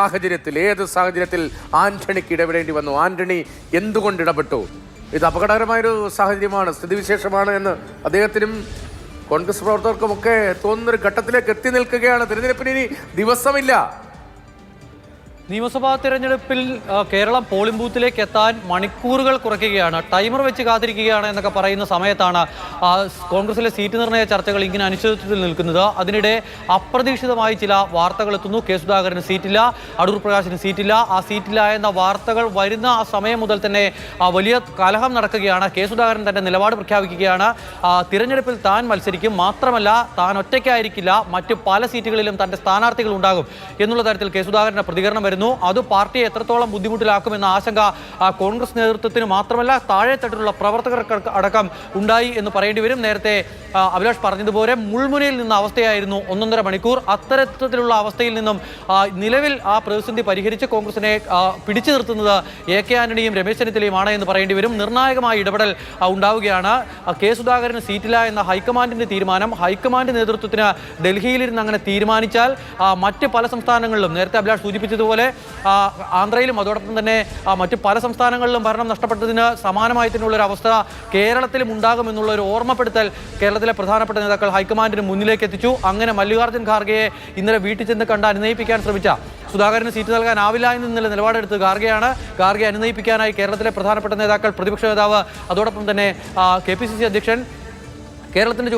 ഏത് സാഹചര്യത്തിൽ ആന്റണിക്ക് ഇടപെടേണ്ടി വന്നു? ആന്റണി എന്തുകൊണ്ട് ഇടപെട്ടു? ഇത് അപകടകരമായൊരു സാഹചര്യമാണ്, സ്ഥിതിവിശേഷമാണ് എന്ന് അദ്ദേഹത്തിനും കോൺഗ്രസ് പ്രവർത്തകർക്കുമൊക്കെ തോന്നുന്നൊരു ഘട്ടത്തിലേക്ക് എത്തി നിൽക്കുകയാണ്. തിരഞ്ഞെടുപ്പിന് ഇനി ദിവസമില്ല. നിയമസഭാ തെരഞ്ഞെടുപ്പിൽ കേരളം പോളിംഗ് ബൂത്തിലേക്ക് എത്താൻ മണിക്കൂറുകൾ കുറയ്ക്കുകയാണ്, ടൈമർ വെച്ച് കാത്തിരിക്കുകയാണ് എന്നൊക്കെ പറയുന്ന സമയത്താണ് കോൺഗ്രസിലെ സീറ്റ് നിർണയ ചർച്ചകൾ ഇങ്ങനെ അനിശ്ചിതത്വത്തിൽ നിൽക്കുന്നത്. അതിനിടെ അപ്രതീക്ഷിതമായി ചില വാർത്തകൾ എത്തുന്നു. കെ സുധാകരന് സീറ്റില്ല, അടൂർ പ്രകാശിന് സീറ്റില്ല. ആ സീറ്റില്ല എന്ന വാർത്തകൾ വരുന്ന ആ സമയം മുതൽ തന്നെ വലിയ കലഹം നടക്കുകയാണ്. കെ സുധാകരൻ തന്റെ നിലപാട് പ്രഖ്യാപിക്കുകയാണ്. തിരഞ്ഞെടുപ്പിൽ താൻ മത്സരിക്കും, മാത്രമല്ല താൻ ഒറ്റയ്ക്കായിരിക്കില്ല, മറ്റ് പല സീറ്റുകളിലും തന്റെ സ്ഥാനാർത്ഥികൾ ഉണ്ടാകും എന്നുള്ള തരത്തിൽ കെ സുധാകരന്റെ പ്രതികരണം വരുന്നു. അത് പാർട്ടിയെ എത്രത്തോളം ബുദ്ധിമുട്ടിലാക്കുമെന്ന ആശങ്ക കോൺഗ്രസ് നേതൃത്വത്തിന് മാത്രമല്ല താഴെത്തട്ടിലുള്ള പ്രവർത്തകർക്ക് അടക്കം ഉണ്ടായി എന്ന് പറയേണ്ടി വരും. നേരത്തെ അഭിലാഷ് പറഞ്ഞതുപോലെ മുൾമുനയിൽ നിന്ന അവസ്ഥയായിരുന്നു 1.5 മണിക്കൂർ. അത്തരത്തിലുള്ള അവസ്ഥയിൽ നിന്നും നിലവിൽ ആ പ്രതിസന്ധി പരിഹരിച്ച് കോൺഗ്രസിനെ പിടിച്ചു നിർത്തുന്നത് എ.കെ. ആന്റണിയും രമേശ് ചെന്നിത്തലയുമാണ് എന്ന് പറയേണ്ടി വരും. നിർണായകമായ ഇടപെടൽ ഉണ്ടാവുകയാണ്. കെ സുധാകരന് സീറ്റില്ല എന്ന ഹൈക്കമാൻഡിന്റെ തീരുമാനം, ഹൈക്കമാൻഡ് നേതൃത്വത്തിന് ഡൽഹിയിലിരുന്ന് അങ്ങനെ തീരുമാനിച്ചാൽ മറ്റ് പല സംസ്ഥാനങ്ങളിലും, നേരത്തെ അഭിലാഷ് സൂചിപ്പിച്ചതുപോലെ ആന്ധ്രയിലും അതോടൊപ്പം തന്നെ മറ്റു പല സംസ്ഥാനങ്ങളിലും ഭരണം നഷ്ടപ്പെട്ടതിന് സമാനമായി തന്നെയുള്ളൊരു അവസ്ഥ കേരളത്തിലും ഉണ്ടാകുമെന്നുള്ള ഒരു ഓർമ്മപ്പെടുത്തൽ കേരളത്തിലെ പ്രധാനപ്പെട്ട നേതാക്കൾ ഹൈക്കമാൻഡിന് മുന്നിലേക്ക് എത്തിച്ചു. അങ്ങനെ മല്ലികാർജ്ജുൻ ഖാർഗെയെ ഇന്നലെ വീട്ടിൽ ചെന്ന് കണ്ട് അനുനയിപ്പിക്കാൻ ശ്രമിച്ച സുധാകരന് സീറ്റ് നൽകാനാവില്ല എന്ന് ഇന്നലെ നിലപാടെടുത്ത് ഖാർഗെയാണ്. ഖാർഗെ അനുനയിപ്പിക്കാനായി കേരളത്തിലെ പ്രധാനപ്പെട്ട നേതാക്കൾ, പ്രതിപക്ഷ നേതാവ്, അതോടൊപ്പം തന്നെ KPCC അധ്യക്ഷൻ, കേരളത്തിന്റെ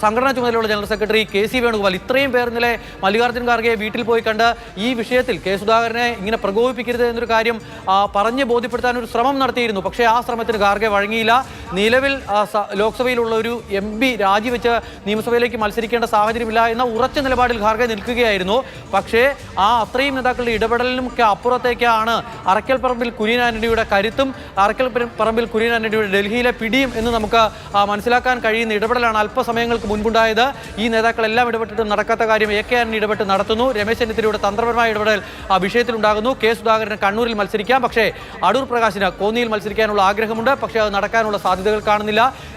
സംഘടനാ ചുമതലയുള്ള ജനറൽ സെക്രട്ടറി KC വേണുഗോപാൽ, ഇത്രയും പേർ ഇന്നലെ മല്ലികാർജ്ജുൻ ഖാർഗെയെ വീട്ടിൽ പോയി കണ്ട് ഈ വിഷയത്തിൽ കെ സുധാകരനെ ഇങ്ങനെ പ്രകോപിപ്പിക്കരുത് എന്നൊരു കാര്യം പറഞ്ഞ് ബോധ്യപ്പെടുത്താൻ ഒരു ശ്രമം നടത്തിയിരുന്നു. പക്ഷേ ആ ശ്രമത്തിന് ഖാർഗെ വഴങ്ങിയില്ല. നിലവിൽ ലോക്സഭയിലുള്ള ഒരു MP രാജിവെച്ച് നിയമസഭയിലേക്ക് മത്സരിക്കേണ്ട സാഹചര്യമില്ല എന്ന ഉറച്ച നിലപാടിൽ ഖാർഗെ നിൽക്കുകയായിരുന്നു. പക്ഷേ അത്രയും നേതാക്കളുടെ ഇടപെടലിനും ഒക്കെ അപ്പുറത്തേക്കാണ് അറക്കൽ പറമ്പിൽ കുര്യൻ ആന്റണിയുടെ കരുത്തും അറക്കൽ പറമ്പിൽ കുര്യൻ ആന്റണിയുടെ ഡൽഹിയിലെ പിടിയും എന്ന് നമുക്ക് മനസ്സിലാക്കാൻ കഴിയുന്ന ഇടപെടലാണ് അല്പസമയങ്ങൾക്ക് മുൻപുണ്ടായത്. ഈ നേതാക്കളെല്ലാം ഇടപെട്ടിട്ട് നടക്കാത്ത കാര്യം എ.കെ. ആന്റണി ഇടപെട്ട് നടത്തുന്നു. രമേശ് ചെന്നിത്തലയുടെ തന്ത്രപരമായ ഇടപെടൽ ആ വിഷയത്തിലുണ്ടാകുന്നു. കെ സുധാകരന് കണ്ണൂരിൽ മത്സരിക്കാം, പക്ഷേ അടൂർ പ്രകാശിന് കോന്നിയിൽ മത്സരിക്കാനുള്ള ആഗ്രഹമുണ്ട്. പക്ഷേ അത് നടക്കാനുള്ള സാധ്യതകൾ കാണുന്നില്ല.